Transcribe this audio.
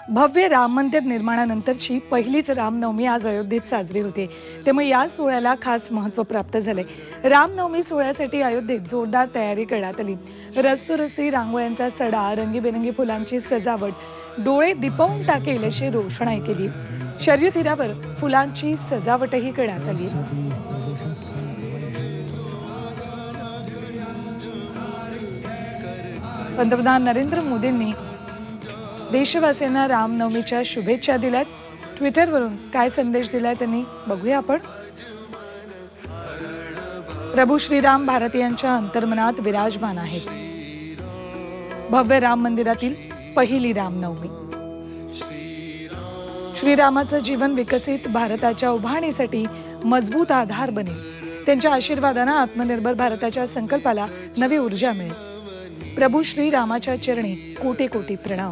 भव्य राम मंदिर निर्माणानंतरची पहिलीच रामनवमी आज अयोध्येत साजरी होते। त्यामुळे या सोहळ्याला खास महत्त्व प्राप्त झाले। रामनवमी सोहळ्यासाठी अयोध्येत जोरदार तयारी करण्यात आली। रस्त्यारस्ती रांगोळ्यांचा सडा, रंगीबेरंगी फुलांची सजावट, डोळे दिपवून टाकेल अशी रोषणाई केली। शर्यतीरावर फुलांची सजावटही करण्यात आली। पंतप्रधान नरेंद्र मोदींनी देशवासियांना रामनवमीच्या शुभेच्छा दिल्यात। ट्विटरवरून काय संदेश दिलाय त्यांनी बघूया आपण। प्रभू श्रीराम भारतीयांच्या अंतर्मनात विराजमान आहेत। भव्य राम मंदिरातील पहिली रामनवमी। श्रीरामाचं जीवन विकसित भारताच्या उभारणीसाठी मजबूत आधार बनेल। त्यांच्या आशीर्वादाने आत्मनिर्भर भारताच्या संकल्पाला नवी ऊर्जा मिळेल। प्रभू श्रीरामाच्या चरणी कोटी कोटी प्रणाम।